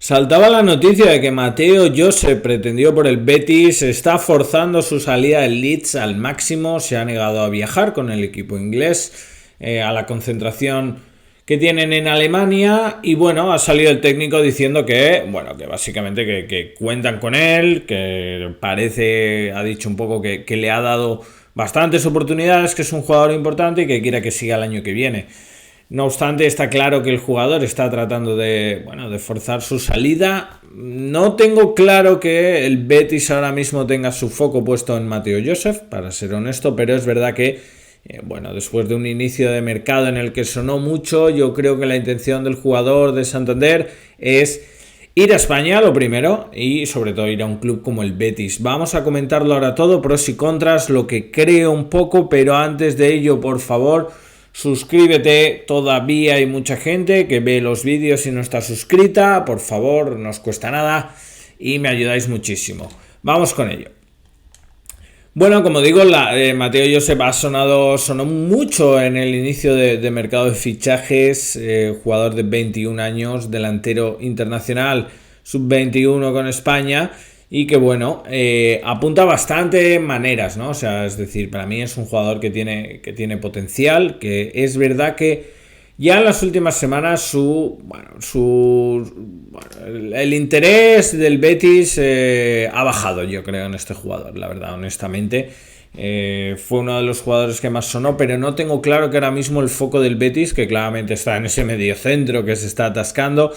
Saltaba la noticia de que Mateo Josep, pretendido por el Betis, está forzando su salida del Leeds al máximo. Se ha negado a viajar con el equipo inglés a la concentración que tienen en Alemania. Y bueno, ha salido el técnico diciendo que básicamente que cuentan con él, que parece, ha dicho un poco que le ha dado bastantes oportunidades, que es un jugador importante y que quiere que siga el año que viene. No obstante, está claro que el jugador está tratando de forzar su salida. No tengo claro que el Betis ahora mismo tenga su foco puesto en Mateo Josep, para ser honesto, pero es verdad que, después de un inicio de mercado en el que sonó mucho, yo creo que la intención del jugador de Santander es ir a España, lo primero, y sobre todo ir a un club como el Betis. Vamos a comentarlo ahora todo, pros y contras, lo que creo un poco, pero antes de ello, por favor, suscríbete. Todavía hay mucha gente que ve los vídeos y no está suscrita. Por favor, no os cuesta nada y me ayudáis muchísimo. Vamos con ello. Bueno, como digo, Mateo Josep sonó mucho en el inicio de mercado de fichajes. Jugador de 21 años, delantero internacional, sub-21 con España. Y que apunta bastante maneras, ¿no? O sea, es decir, para mí es un jugador que tiene potencial, que es verdad que ya en las últimas semanas el interés del Betis ha bajado, yo creo, en este jugador, la verdad, honestamente. Fue uno de los jugadores que más sonó, pero no tengo claro que ahora mismo el foco del Betis, que claramente está en ese mediocentro que se está atascando,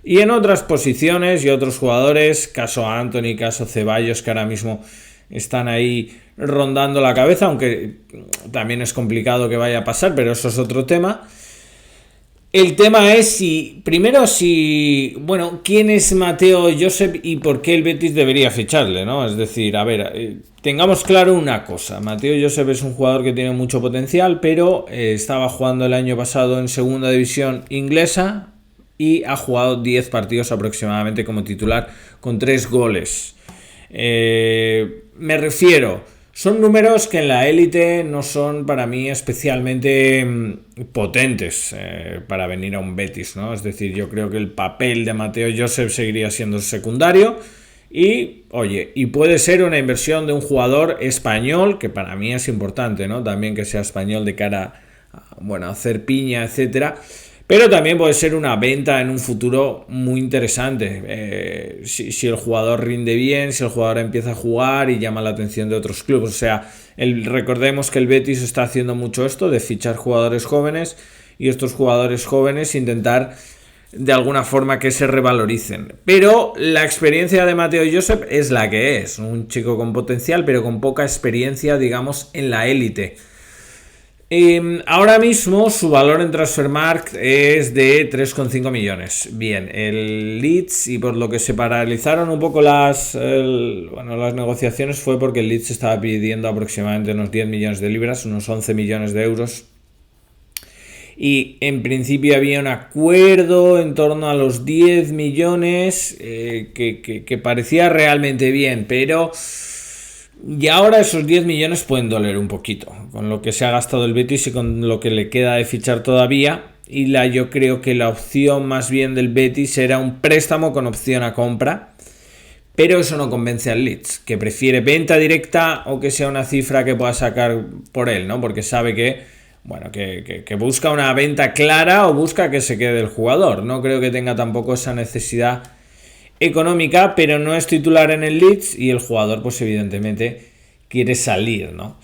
y en otras posiciones y otros jugadores, caso Anthony, caso Ceballos, que ahora mismo están ahí rondando la cabeza, aunque también es complicado que vaya a pasar, pero eso es otro tema. El tema es quién es Mateo Josep y por qué el Betis debería ficharle, ¿no? Es decir, tengamos claro una cosa. Mateo Josep es un jugador que tiene mucho potencial, pero estaba jugando el año pasado en segunda división inglesa y ha jugado 10 partidos aproximadamente como titular con 3 goles. Me refiero, son números que en la élite no son para mí especialmente potentes para venir a un Betis, ¿no? Es decir, yo creo que el papel de Mateo Josep seguiría siendo secundario y puede ser una inversión de un jugador español, que para mí es importante, ¿no? También que sea español de cara a hacer piña, etcétera. Pero también puede ser una venta en un futuro muy interesante. Si el jugador rinde bien, si el jugador empieza a jugar y llama la atención de otros clubes. O sea, recordemos que el Betis está haciendo mucho esto de fichar jugadores jóvenes y estos jugadores jóvenes intentar de alguna forma que se revaloricen. Pero la experiencia de Mateo Josep es la que es. Un chico con potencial, pero con poca experiencia, digamos, en la élite. Ahora mismo su valor en Transfermarkt es de 3,5 millones. Bien, el Leeds, y por lo que se paralizaron un poco las negociaciones, fue porque el Leeds estaba pidiendo aproximadamente unos 10 millones de libras, unos 11 millones de euros. Y en principio había un acuerdo en torno a los 10 millones que parecía realmente bien, pero... Y ahora esos 10 millones pueden doler un poquito, con lo que se ha gastado el Betis y con lo que le queda de fichar todavía. Y yo creo que la opción más bien del Betis era un préstamo con opción a compra. Pero eso no convence al Leeds, que prefiere venta directa o que sea una cifra que pueda sacar por él, ¿no? Porque sabe que busca una venta clara o busca que se quede el jugador. No creo que tenga tampoco esa necesidad económica, pero no es titular en el Leeds y el jugador pues evidentemente quiere salir, ¿no?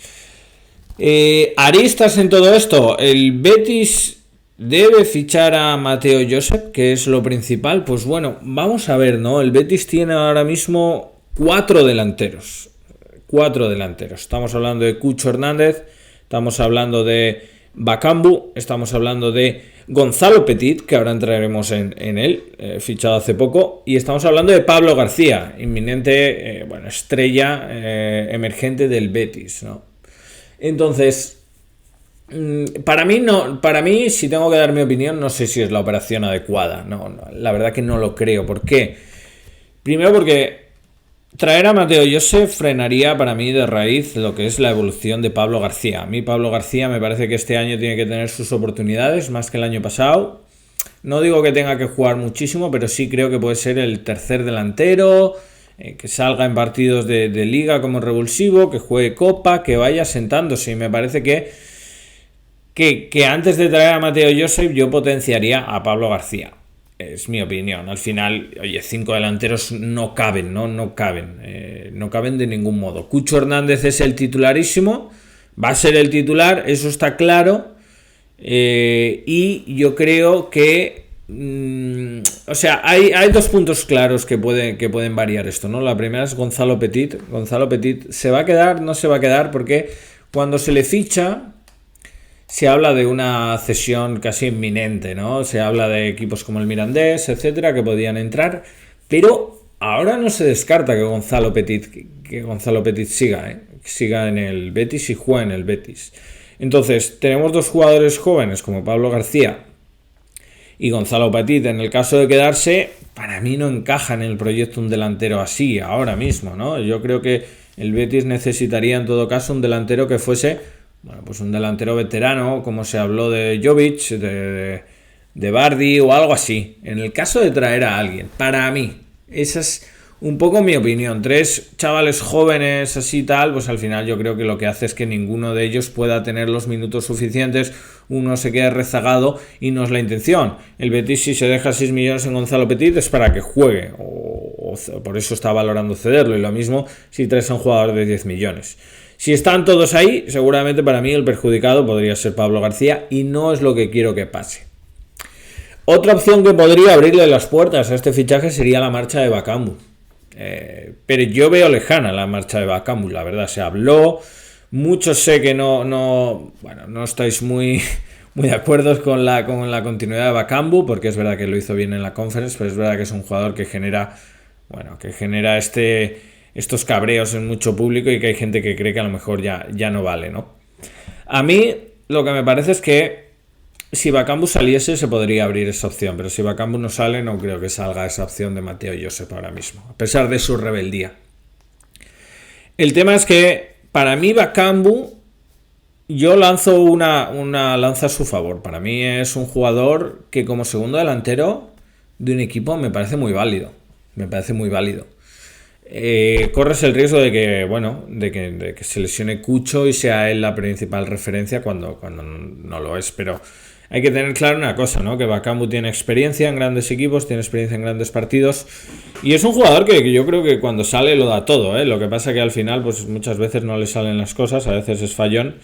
Aristas en todo esto. El Betis debe fichar a Mateo Josep, que es lo principal. Pues bueno, vamos a ver, ¿no? El Betis tiene ahora mismo 4 delanteros. Estamos hablando de Cucho Hernández, estamos hablando de Bakambu, estamos hablando de Gonzalo Petit, que ahora entraremos en él, fichado hace poco, y estamos hablando de Pablo García, inminente estrella emergente del Betis, ¿no? Entonces, para mí, si tengo que dar mi opinión, no sé si es la operación adecuada. No, la verdad que no lo creo. ¿Por qué? Primero porque traer a Mateo Josep frenaría para mí de raíz lo que es la evolución de Pablo García. A mí Pablo García me parece que este año tiene que tener sus oportunidades más que el año pasado. No digo que tenga que jugar muchísimo, pero sí creo que puede ser el tercer delantero, que salga en partidos de liga como revulsivo, que juegue copa, que vaya sentándose. Y me parece que antes de traer a Mateo Josep yo potenciaría a Pablo García. Es mi opinión. Al final, oye, 5 delanteros no caben, ¿no? No caben. No caben de ningún modo. Cucho Hernández es el titularísimo. Va a ser el titular, eso está claro. Y yo creo que... o sea, hay dos puntos claros que pueden variar esto, ¿no? La primera es Gonzalo Petit. Gonzalo Petit se va a quedar, no se va a quedar, porque cuando se le ficha... Se habla de una cesión casi inminente, ¿no? Se habla de equipos como el Mirandés, etcétera, que podían entrar, pero ahora no se descarta que Gonzalo Petit siga en el Betis y juegue en el Betis. Entonces, tenemos dos jugadores jóvenes como Pablo García y Gonzalo Petit. En el caso de quedarse, para mí no encaja en el proyecto un delantero así ahora mismo, ¿no? Yo creo que el Betis necesitaría en todo caso un delantero que fuese... Bueno, pues un delantero veterano, como se habló de Jovic, de Bardi o algo así. En el caso de traer a alguien, para mí, esa es un poco mi opinión. 3 chavales jóvenes así tal, pues al final yo creo que lo que hace es que ninguno de ellos pueda tener los minutos suficientes, uno se quede rezagado y no es la intención. El Betis, si se deja 6 millones en Gonzalo Petit, es para que juegue, o por eso está valorando cederlo, y lo mismo si traes a un jugador de 10 millones. Si están todos ahí, seguramente para mí el perjudicado podría ser Pablo García y no es lo que quiero que pase. Otra opción que podría abrirle las puertas a este fichaje sería la marcha de Bakambu. Pero yo veo lejana la marcha de Bakambu, la verdad. Se habló, muchos sé que no estáis muy de acuerdo con la continuidad de Bakambu, porque es verdad que lo hizo bien en la Conference, pero es verdad que es un jugador que genera estos cabreos en mucho público y que hay gente que cree que a lo mejor ya no vale, ¿no? A mí lo que me parece es que si Bakambu saliese se podría abrir esa opción, pero si Bakambu no sale no creo que salga esa opción de Mateo Josep ahora mismo, a pesar de su rebeldía. El tema es que para mí Bakambu, yo lanzo una lanza a su favor. Para mí es un jugador que como segundo delantero de un equipo me parece muy válido. Corres el riesgo de que se lesione Cucho y sea él la principal referencia cuando no lo es, pero hay que tener claro una cosa, ¿no? Que Bakambu tiene experiencia en grandes equipos, tiene experiencia en grandes partidos y es un jugador que yo creo que cuando sale lo da todo, ¿eh? Lo que pasa que al final pues muchas veces no le salen las cosas, a veces es fallón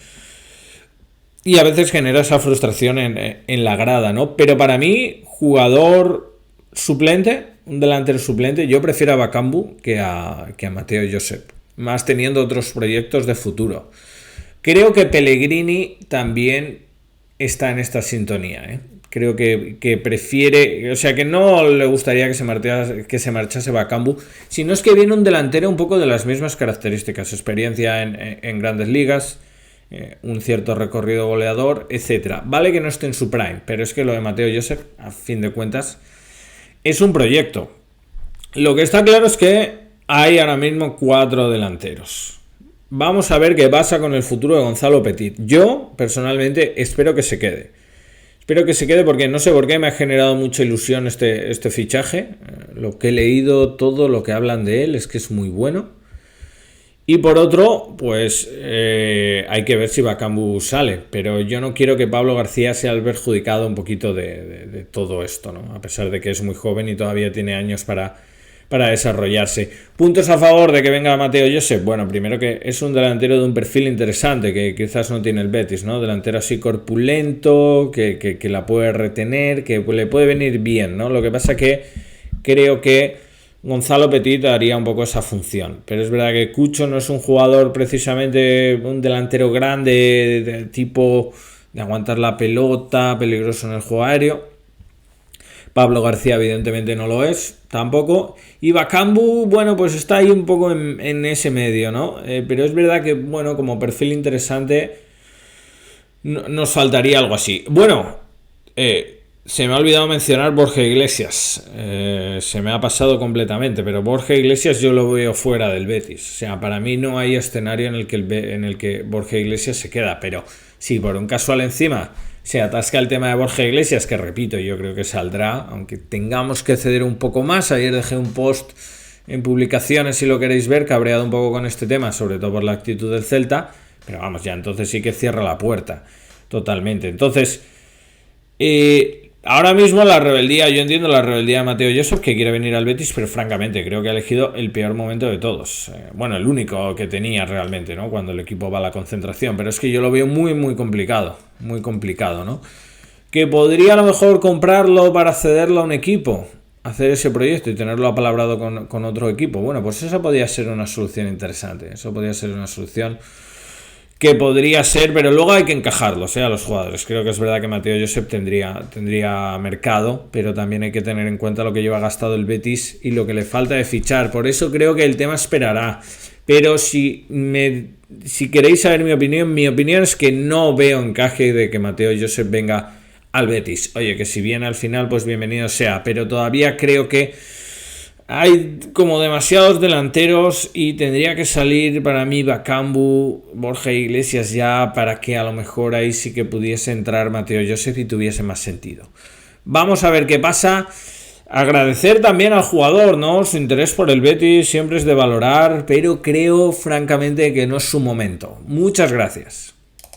y a veces genera esa frustración en la grada, ¿no? Pero para mí, jugador suplente, un delantero suplente, yo prefiero a Bakambu que a Mateo Josep, más teniendo otros proyectos de futuro. Creo que Pellegrini también está en esta sintonía, ¿eh? Creo que prefiere, o sea, que no le gustaría que se marchase Bakambu, sino es que viene un delantero un poco de las mismas características, experiencia en grandes ligas, un cierto recorrido goleador, etcétera. Vale que no esté en su prime, pero es que lo de Mateo Josep, a fin de cuentas, es un proyecto. Lo que está claro es que hay ahora mismo 4 delanteros. Vamos a ver qué pasa con el futuro de Gonzalo Petit. Yo, personalmente, espero que se quede. Espero que se quede porque no sé por qué me ha generado mucha ilusión este fichaje. Lo que he leído, todo lo que hablan de él es que es muy bueno. Y por otro, pues hay que ver si Bakambu sale. Pero yo no quiero que Pablo García sea el perjudicado un poquito de todo esto, ¿no? A pesar de que es muy joven y todavía tiene años para desarrollarse. Puntos a favor de que venga Mateo Josep. Bueno, primero que es un delantero de un perfil interesante que quizás no tiene el Betis, ¿no? Delantero así corpulento, que la puede retener, que le puede venir bien, ¿no? Lo que pasa que creo que Gonzalo Petit haría un poco esa función, pero es verdad que Cucho no es un jugador precisamente un delantero grande de tipo de aguantar la pelota, peligroso en el juego aéreo. Pablo García evidentemente no lo es, tampoco. Y Bakambu, bueno, pues está ahí un poco en ese medio, ¿no? Pero es verdad que, bueno, como perfil interesante nos faltaría algo así. Bueno, se me ha olvidado mencionar Borja Iglesias. Se me ha pasado completamente, pero Borja Iglesias yo lo veo fuera del Betis. O sea, para mí no hay escenario en el que Borja Iglesias se queda, pero si por un casual encima se atasca el tema de Borja Iglesias, que repito, yo creo que saldrá, aunque tengamos que ceder un poco más. Ayer dejé un post en publicaciones, si lo queréis ver, cabreado un poco con este tema, sobre todo por la actitud del Celta, pero vamos, ya entonces sí que cierra la puerta totalmente. Entonces, ahora mismo la rebeldía, yo entiendo la rebeldía de Mateo Joseph, que quiere venir al Betis, pero francamente creo que ha elegido el peor momento de todos. Bueno, el único que tenía realmente, ¿no? Cuando el equipo va a la concentración, pero es que yo lo veo muy complicado, ¿no? Que podría a lo mejor comprarlo para cederlo a un equipo, hacer ese proyecto y tenerlo apalabrado con otro equipo. Bueno, pues esa podría ser una solución interesante, eso podría ser una solución que podría ser, pero luego hay que encajarlos a los jugadores. Creo que es verdad que Mateo Joseph tendría mercado, pero también hay que tener en cuenta lo que lleva gastado el Betis y lo que le falta de fichar. Por eso creo que el tema esperará. Pero si queréis saber mi opinión es que no veo encaje de que Mateo Joseph venga al Betis. Oye, que si viene al final, pues bienvenido sea, pero todavía creo que hay como demasiados delanteros y tendría que salir para mí Bakambu, Borja Iglesias ya, para que a lo mejor ahí sí que pudiese entrar Mateo Joseph y tuviese más sentido. Vamos a ver qué pasa. Agradecer también al jugador, ¿no? Su interés por el Betis siempre es de valorar, pero creo francamente que no es su momento. Muchas gracias.